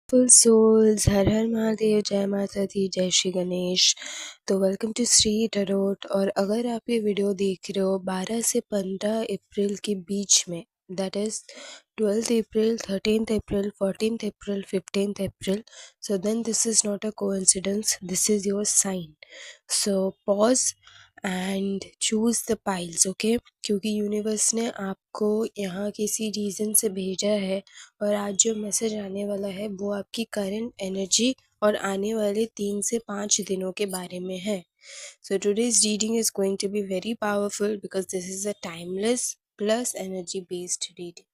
Full souls, हर हर महादेव, जय माता दी, जय श्री गणेश। तो वेलकम टू श्री टरोट। और अगर आप ये वीडियो देख रहे हो 12 से 15 अप्रैल के बीच में, that is 12th April, 13th April, 14th April, 15th April, so then this is not a coincidence, this is your sign. So pause and choose the piles, okay. क्योंकि यूनिवर्स ने आपको यहाँ किसी रीज़न से भेजा है, और आज जो मैसेज आने वाला है वो आपकी करंट एनर्जी और आने वाले 3 से 5 दिनों के बारे में है। So today's reading is going to be very powerful because this is a timeless plus energy based reading.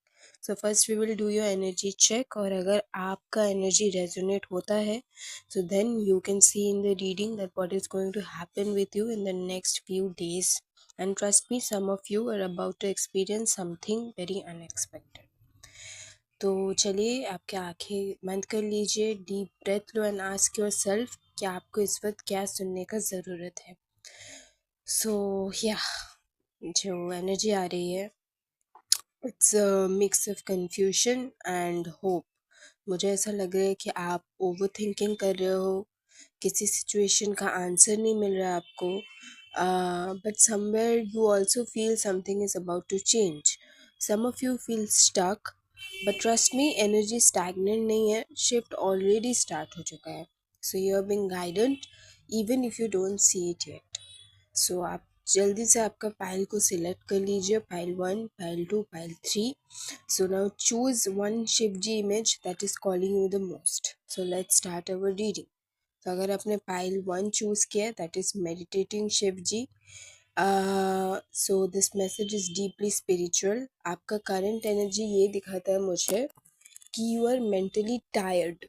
So first we will do your energy check, और अगर आपका एनर्जी रेजोनेट होता है so then you can see in the reading that what is going to happen with you in the next few days. And trust me, some of you are about to experience something very unexpected. तो चलिए, आपके आंखें बंद कर लीजिए, deep breath लो and ask yourself कि आपको इस वक्त क्या सुनने का ज़रूरत है। सो या जो एनर्जी आ रही है, it's a mix of confusion and hope. मुझे ऐसा लग रहा है कि आप ओवर थिंकिंग कर रहे हो, किसी सिचुएशन का आंसर नहीं मिल रहा है आपको, but somewhere you also feel something is about to change. Some of you feel stuck, but trust me, energy stagnant नहीं है, शिफ्ट ऑलरेडी स्टार्ट हो चुका है। So you are being guided even if you don't see it yet. सो आप जल्दी से आपका फाइल को सिलेक्ट कर लीजिए, file 1, file 2, file 3। So now choose one Shivji image that is calling you the most. So let's start our reading. तो अगर आपने फाइल 1 चूज़ किया, that is meditating Shiv ji, so this message is deeply spiritual. आपका current energy ये दिखाता है मुझे कि यू आर मेंटली टायर्ड,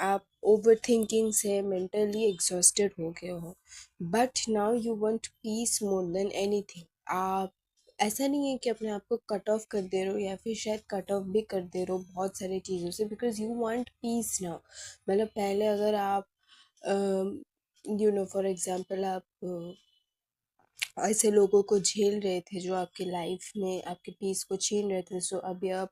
आप ओवर थिंकिंग से मेंटली एग्जॉस्टेड हो गए हो, but now you want peace more than anything. आप ऐसा नहीं है कि अपने आप को कट ऑफ कर दे रहे हो, या फिर शायद कट ऑफ भी कर दे रहे हो बहुत सारी चीज़ों से, because you want piece now. मतलब पहले अगर आप फॉर एग्जांपल आप ऐसे लोगों को झेल रहे थे जो आपके लाइफ में आपके पीस को छीन रहे थे, सो अभी आप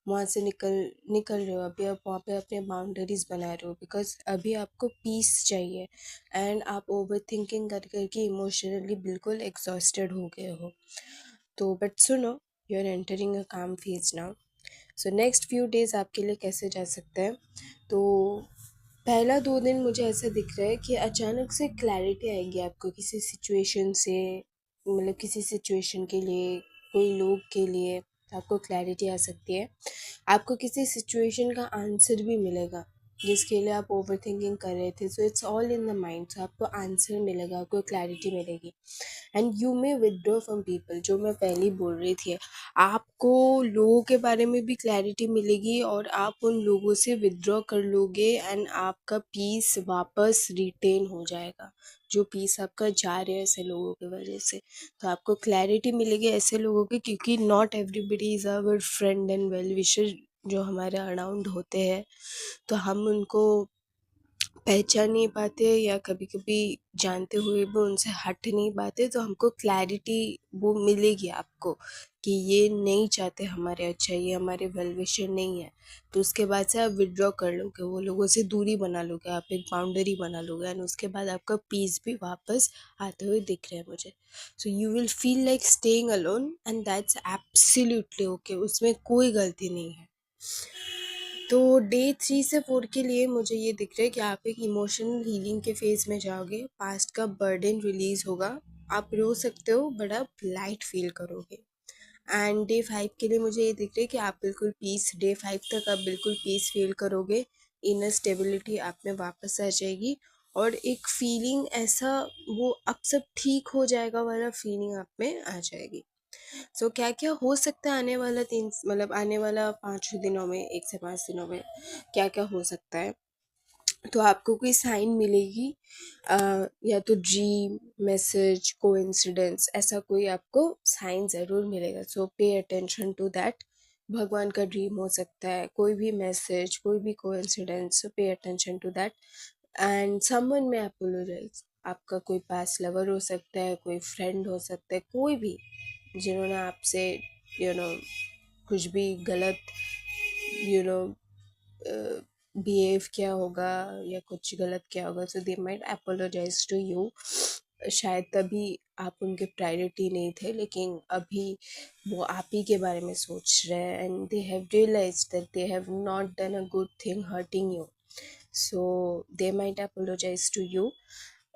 वहाँ से निकल रहे हो, अभी आप वहाँ पे अपने बाउंड्रीज बना रहे हो, बिकॉज अभी आपको पीस चाहिए एंड आप ओवर थिंकिंग कर करके इमोशनली बिल्कुल एग्जॉस्टेड हो गए हो। तो बट सुनो, यू आर एंटरिंग अ काम फेज नाउ। सो नेक्स्ट फ्यू डेज आपके लिए कैसे जा सकते हैं? तो पहला 2 दिन मुझे ऐसा दिख रहा है कि अचानक से क्लैरिटी आएगी आपको किसी सिचुएशन से, मतलब किसी सिचुएशन के लिए, कोई लोग के लिए आपको क्लैरिटी आ सकती है। आपको किसी सिचुएशन का आंसर भी मिलेगा जिसके लिए आप ओवर थिंकिंग कर रहे थे, so it's all in the mind. So आपको आंसर मिलेगा, आपको क्लैरिटी मिलेगी, and you may withdraw from people, जो मैं पहले ही बोल रही थी। आपको लोगों के बारे में भी क्लैरिटी मिलेगी और आप उन लोगों से विदड्रॉ कर लोगे, एंड आपका पीस वापस रिटेन हो जाएगा, जो पीस आपका जा रहा है ऐसे लोगों की वजह से। तो आपको क्लैरिटी मिलेगी ऐसे लोगों की, क्योंकि not everybody is our friend and well wisher जो हमारे अराउंड होते हैं, तो हम उनको पहचान नहीं पाते, या कभी कभी जानते हुए भी उनसे हट नहीं पाते। तो हमको क्लैरिटी वो मिलेगी आपको कि ये नहीं चाहते हमारे अच्छा, ये हमारे वेल विशर नहीं है। तो उसके बाद से आप विड्रॉ कर लोगे, वो लोगों से दूरी बना लोगे, आप एक बाउंड्री बना लोगे, एंड उसके बाद आपका पीस भी वापस आते हुए दिख रहा है मुझे। So you will feel like staying alone, and that's absolutely okay, उसमें कोई गलती नहीं है। तो डे 3 से 4 के लिए मुझे ये दिख रहा है कि आप एक इमोशनल हीलिंग के फेज में जाओगे, पास्ट का बर्डन रिलीज होगा, आप रो सकते हो बट आप लाइट फील करोगे। एंड डे 5 के लिए मुझे ये दिख रहा है कि आप बिल्कुल पीस, डे 5 तक आप बिल्कुल पीस फील करोगे, इनर स्टेबिलिटी आप में वापस आ जाएगी, और एक फीलिंग ऐसा, वो अब सब ठीक हो जाएगा वाला फीलिंग आप में आ जाएगी। सो क्या क्या हो सकता है आने वाला आने वाला 5 दिनों में, 1 से 5 दिनों में क्या क्या हो सकता है? तो आपको कोई साइन मिलेगी, या तो ड्रीम, मैसेज, कोइंसिडेंस, ऐसा कोई आपको साइन ज़रूर मिलेगा। सो पे अटेंशन टू दैट। भगवान का ड्रीम हो सकता है, कोई भी मैसेज, कोई भी coincidence, so pay attention to that. And someone में अपोलोजाइज, आपका कोई पास लवर हो सकता है, कोई फ्रेंड हो सकता है, कोई भी जिन्होंने आपसे यू नो कुछ भी गलत यू नो बिहेव किया होगा या कुछ गलत किया होगा, so they might apologize to you. शायद तभी आप उनके प्रायोरिटी नहीं थे, लेकिन अभी वो आप ही के बारे में सोच रहे हैं, and they have realise that they have not done a good thing hurting you, so they might apologize to you,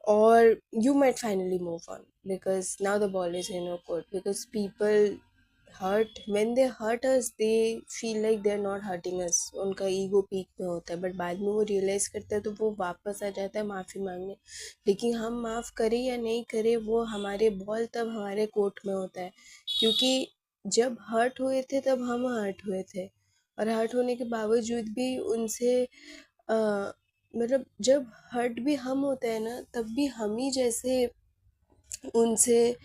or you might finally move on, because now the ball is in your court. Because people hurt, when they hurt us they feel like they're not hurting us, उनका ego peak में होता है, but बाद में वो realise करते हैं तो वो वापस आ जाता है माफ़ी मांगने। लेकिन हम माफ़ करें या नहीं करें, वो हमारे बॉल तब हमारे कोर्ट में होता है, क्योंकि जब हर्ट हुए थे तब हम हर्ट हुए थे, और हर्ट होने के बावजूद भी उनसे मतलब जब हर्ट भी हम होते हैं ना, तब भी हम ही जैसे उनसे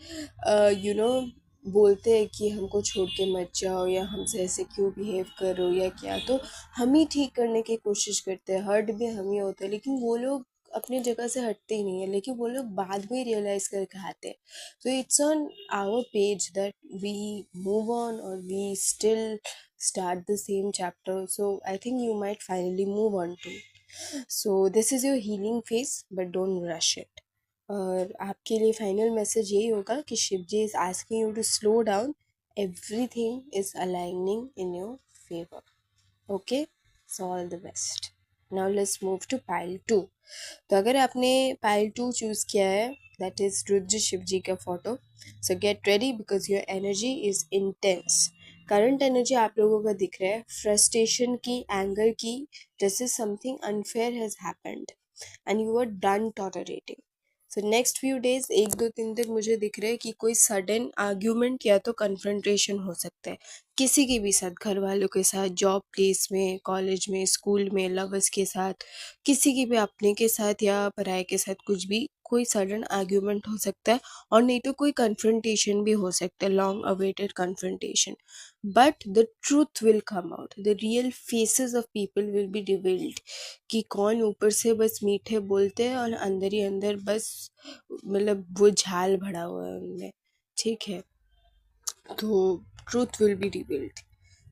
बोलते हैं कि हमको छोड़ के मत जाओ, या हमसे ऐसे क्यों बिहेव करो या क्या, तो हम ही ठीक करने की कोशिश करते हैं, हर्ट भी हम ही होते हैं, लेकिन वो लोग अपनी जगह से हटते ही नहीं है, लेकिन वो लोग बाद में रियलाइज करके आते हैं। तो it's on our page that we move on, और we still start the same chapter. So I think you might finally move on to. So this is your healing phase, but don't rush it. और आपके लिए final message यही होगा कि Shiv ji is asking you to slow down, everything is aligning in your favour. Okay, so all the best. Now let's move to pile 2। तो अगर आपने pile 2 choose किया है, दैट इज रुद्र शिव जी का photo, so get ready because your energy is intense. Current energy आप लोगों का दिख रहा है फ्रस्ट्रेशन की, एंगर की, जैसे something unfair has happened and you are done tolerating. So next few days, 1 2 3 तक मुझे दिख रहा है कि कोई सडन आर्ग्यूमेंट या तो कन्फ्रंटेशन हो सकता है, किसी के भी साथ, घर वालों के साथ, जॉब प्लेस में, कॉलेज में, स्कूल में, लवर्स के साथ, किसी के भी अपने के साथ या पराये के साथ, कुछ भी कोई सडन आर्ग्यूमेंट हो सकता है, और नहीं तो कोई कन्फ्रंटेशन भी हो सकता है, long awaited confrontation. But the truth will come out, the real faces of people will be revealed, कि कौन ऊपर से बस मीठे बोलते हैं और अंदर ही अंदर बस मतलब वो झाल भरा हुआ है उनमें। ठीक है, तो ट्रूथ विल बी रिवील्ड।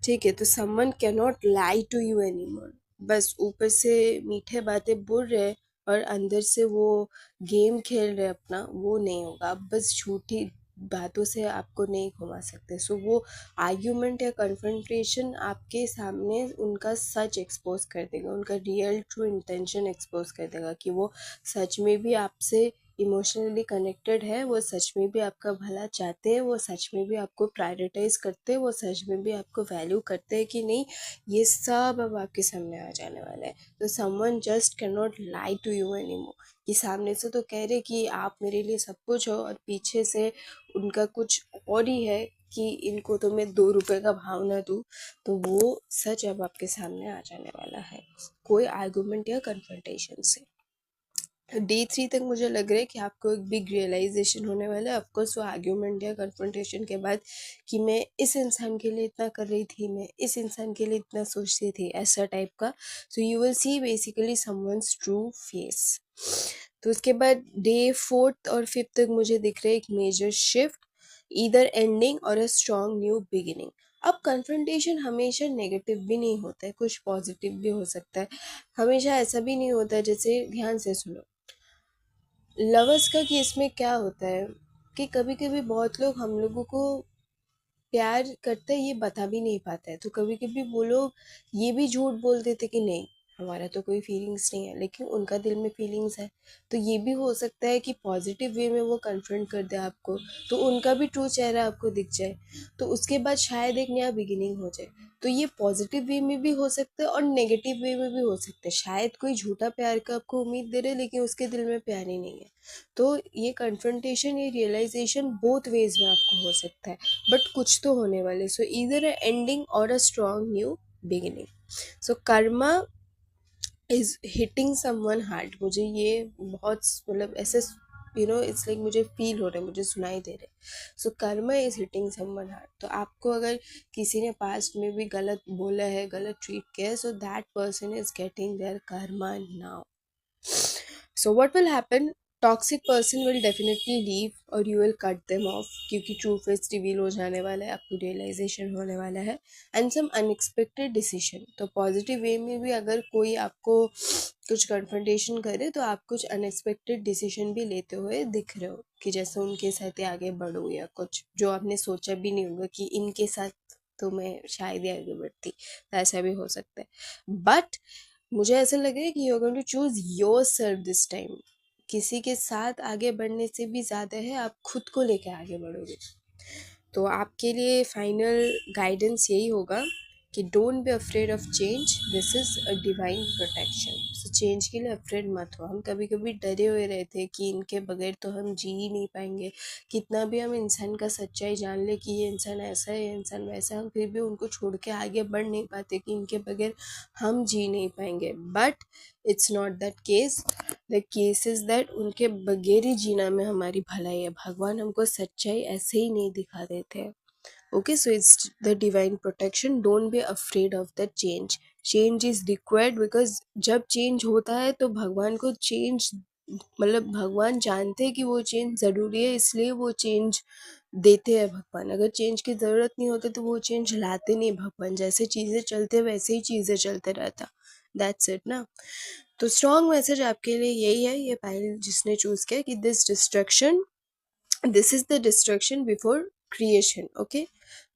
ठीक है, तो someone can not lie to you any more, बस ऊपर से मीठे बातें बोल रहे हैं और अंदर से वो गेम खेल रहे अपना, वो नहीं होगा। आप बस झूठी बातों से आपको नहीं घुमा सकते। सो वो आर्ग्यूमेंट या कन्फ्रंटेशन आपके सामने उनका सच एक्सपोज कर देगा, उनका रियल ट्रू इंटेंशन एक्सपोज कर देगा, कि वो सच में भी आपसे इमोशनली कनेक्टेड है, वो सच में भी आपका भला चाहते हैं, वो सच में भी आपको प्रायोरिटाइज करते हैं, वो सच में भी आपको वैल्यू करते हैं कि नहीं, ये सब अब आपके सामने आ जाने वाला है। तो someone just can not lie to you any more, कि सामने से तो कह रहे कि आप मेरे लिए सब कुछ हो, और पीछे से उनका कुछ और ही है कि इनको तो मैं 2 रुपए का भाव ना दूँ। तो वो सच अब आपके सामने आ जाने वाला है, कोई आर्गूमेंट या कन्फ्रंटेशन से। डे 3 तक मुझे लग रहा है कि आपको एक बिग रियलाइजेशन होने वाला है, ऑफकोर्स वो आर्ग्यूमेंट या कन्फ्रंटेशन के बाद, कि मैं इस इंसान के लिए इतना कर रही थी, मैं इस इंसान के लिए इतना सोचती थी, ऐसा टाइप का। So you will see basically someone's true face. तो उसके बाद डे 4 और 5 तक मुझे दिख रहा है एक मेजर शिफ्ट, ईदर एंडिंग और अ स्ट्रॉन्ग न्यू बिगिनिंग। अब कन्फ्रंटेशन हमेशा नेगेटिव भी नहीं होता है, कुछ पॉजिटिव भी हो सकता है। हमेशा ऐसा भी नहीं होता है, जैसे ध्यान से सुनो, लवर्स का केस में क्या होता है कि कभी कभी बहुत लोग हम लोगों को प्यार करते हैं ये बता भी नहीं पाता है, तो कभी कभी वो लोग ये भी झूठ बोल देते कि नहीं, हमारा तो कोई फीलिंग्स नहीं है, लेकिन उनका दिल में फीलिंग्स है। तो ये भी हो सकता है कि पॉजिटिव वे में वो कन्फ्रंट कर दे आपको, तो उनका भी ट्रू चेहरा आपको दिख जाए, तो उसके बाद शायद एक नया बिगिनिंग हो जाए। तो ये पॉजिटिव वे में भी हो सकता है और नेगेटिव वे में भी हो सकता है। शायद कोई झूठा प्यार का आपको उम्मीद दे रहे, लेकिन उसके दिल में प्यार ही नहीं है। तो ये कन्फ्रंटेशन, ये रियलाइजेशन बोथ वेज में आपको हो सकता है, बट कुछ तो होने वाले। सो ईदर अ एंडिंग और a strong new beginning. So Karma is hitting someone hard, मुझे ये बहुत मतलब ऐसे इट्स लाइक मुझे फील हो रहा है, मुझे सुनाई दे रहा है। So Karma is hitting someone hard. तो आपको अगर किसी ने पास्ट में भी गलत बोला है, गलत ट्रीट किया है, so that person is getting their karma now. So what will happen, toxic person will definitely leave और you will cut them off, क्योंकि ट्रू फेस रिवील हो जाने वाला है, आपको रियलाइजेशन होने वाला है। एंड सम अनएक्सपेक्टेड डिसीजन, तो पॉजिटिव वे में भी अगर कोई आपको कुछ कन्फ्रंटेशन करे तो आप कुछ अनएक्सपेक्टेड डिसीजन भी लेते हुए दिख रहे हो, कि जैसे उनके साथ ही आगे बढ़ो या कुछ जो आपने सोचा भी नहीं होगा कि इनके साथ तो मैं शायद ही आगे बढ़ती, तो ऐसा भी हो सकता है। बट मुझे ऐसा लग रहा है कि you are going to choose yourself this time. किसी के साथ आगे बढ़ने से भी ज़्यादा है आप खुद को लेकर आगे बढ़ोगे। तो आपके लिए फाइनल गाइडेंस यही होगा कि don't be afraid of change, this is a divine protection. So change के लिए अफ्रेड मत हो। हम कभी कभी डरे हुए रहते हैं कि इनके बगैर तो हम जी ही नहीं पाएंगे। कितना भी हम इंसान का सच्चाई जान ले कि ये इंसान ऐसा है, ये इंसान वैसा है, हम फिर भी उनको छोड़ के आगे बढ़ नहीं पाते कि इनके बगैर हम जी नहीं पाएंगे। But it's not that case. The case is that उनके बगैर ही जीना में हमारी भलाई है। भगवान हमको सच्चाई ऐसे ही नहीं दिखा देते। Okay, so it's the divine protection. Don't be afraid of that change. Change is required because जब चेंज होता है तो भगवान को चेंज, मतलब भगवान जानते हैं कि वो चेंज ज़रूरी है, इसलिए वो चेंज देते हैं भगवान। अगर चेंज की ज़रूरत नहीं होती तो वो चेंज लाते नहीं भगवान। जैसे चीज़ें चलते वैसे ही चीज़ें चलते रहता। दैट्स इट ना। तो स्ट्रॉन्ग मैसेज आपके लिए यही है, ये पायल जिसने चूज किया, कि this is the destruction before creation. Okay,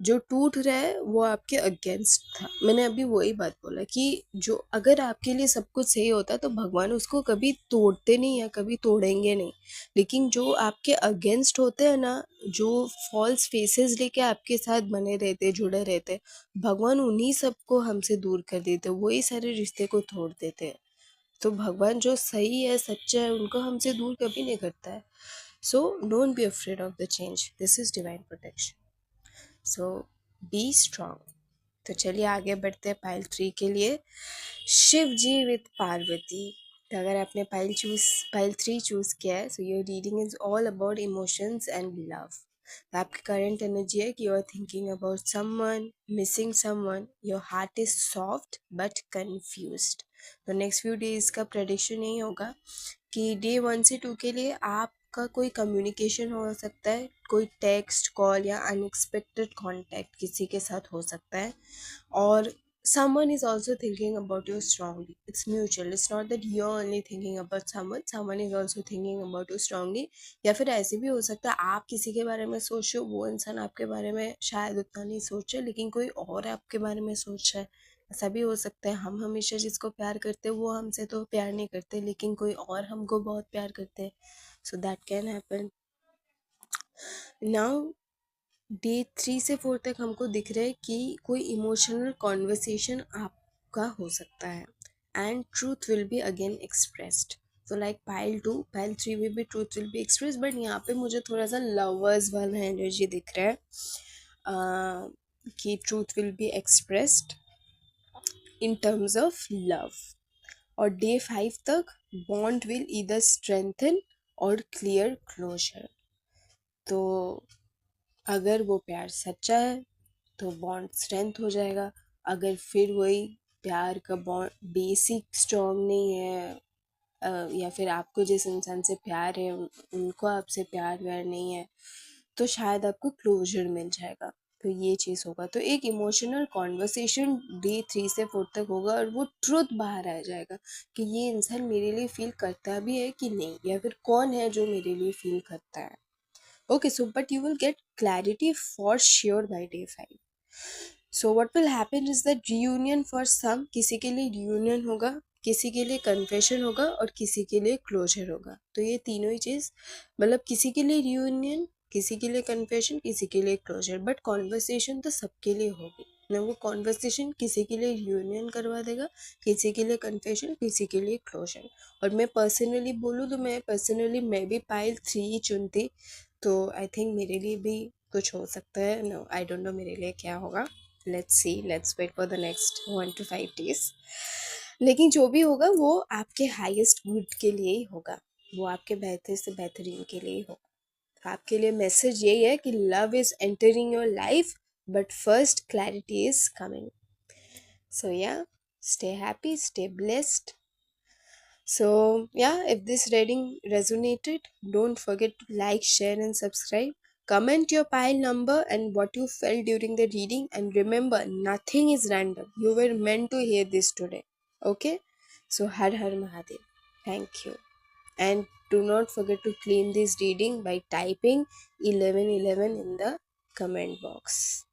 जो टूट रहा है वो आपके अगेंस्ट था। मैंने अभी वही बात बोला कि जो अगर आपके लिए सब कुछ सही होता तो भगवान उसको कभी तोड़ते नहीं या कभी तोड़ेंगे नहीं। लेकिन जो आपके अगेंस्ट होते हैं ना, जो फॉल्स फेसेस लेके आपके साथ बने रहते, जुड़े रहते, भगवान उन्हीं सबको हमसे दूर कर देते, वही सारे रिश्ते को तोड़ देते हैं। तो भगवान जो सही है, सच्चा है, उनको हमसे दूर कभी नहीं करता है। So don't be afraid of the change, this is divine protection. So be strong. तो चलिए आगे बढ़ते हैं पाइल 3 के लिए। शिव जी विद पार्वती। तो अगर आपने पाइल 3 चूज किया है, so your reading is all about emotions and love. तो आपकी करंट एनर्जी है कि you are thinking about someone, missing someone, your heart is soft but confused. तो नेक्स्ट फ्यू डेज का प्रेडिक्शन यही होगा कि डे 1 से 2 के लिए आपका कोई कम्युनिकेशन हो सकता है, कोई टेक्स्ट, कॉल या अनएक्सपेक्टेड कांटेक्ट किसी के साथ हो सकता है। और someone is also thinking about you strongly. It's mutual. It's not that you're only thinking about someone is also thinking about you strongly. या फिर ऐसे भी हो सकता है आप किसी के बारे में सोच रहे हो, वो इंसान आपके बारे में शायद उतना नहीं सोच रहा, लेकिन कोई और आपके बारे में सोच रहा है। ऐसा भी हो सकता है हम हमेशा जिसको प्यार करते हैं वो हमसे तो प्यार नहीं करते, लेकिन कोई और हमको बहुत प्यार करते हैं। So that can happen. Now day 3 से 4 तक हमको दिख रहा है कि कोई इमोशनल कॉन्वर्सेशन आपका हो सकता है and truth will be again expressed. तो लाइक पाइल 3 में भी truth will be express, but यहाँ पे मुझे थोड़ा सा लवर्स वाला एनर्जी दिख रहा है, कि truth will be expressed in terms of love. और डे 5 तक बॉन्ड विल ईदर स्ट्रेंथन और क्लियर क्लोजर। तो अगर वो प्यार सच्चा है तो बॉन्ड स्ट्रेंथ हो जाएगा। अगर फिर वही प्यार का बॉन्ड बेसिक स्ट्रॉन्ग नहीं है, या फिर आपको जिस इंसान से प्यार है उनको आपसे प्यार व्यार नहीं है, तो शायद आपको क्लोजर मिल जाएगा। तो ये चीज़ होगा। तो एक इमोशनल कॉन्वर्सेशन डे 3 से 4 तक होगा और वो ट्रुथ बाहर आ जाएगा कि ये इंसान मेरे लिए फील करता भी है कि नहीं, या फिर कौन है जो मेरे लिए फील करता है। Okay, so but you will get clarity for sure by day 5. So what will happen is that reunion for some, किसी के लिए reunion होगा, किसी के लिए confession होगा और किसी के लिए closure होगा। तो ये तीनों ही चीज़, मतलब किसी के लिए reunion, किसी के लिए confession, किसी के लिए closure, बट conversation तो सबके लिए होगी ना। वो conversation किसी के लिए reunion करवा देगा, किसी के लिए confession, किसी के लिए closure। और मैं पर्सनली बोलूँ तो मैं भी पाइल 3 ही चुनती। तो आई थिंक मेरे लिए भी कुछ हो सकता है। नो, आई डोंट नो मेरे लिए क्या होगा। Let's see, let's wait for the next 1 to 5 days। लेकिन जो भी होगा वो आपके हाईएस्ट गुड के लिए ही होगा, वो आपके बेहतर से बेहतरीन के लिए ही होगा। तो आपके लिए मैसेज यही है कि love is entering your life, but first clarity is coming. So yeah, stay happy, stay blessed, So, yeah, if this reading resonated, don't forget to like, share, and subscribe. Comment your pile number and what you felt during the reading. And remember, nothing is random. You were meant to hear this today. Okay? So, Har Har Mahadev. Thank you. And do not forget to claim this reading by typing 1111 in the comment box.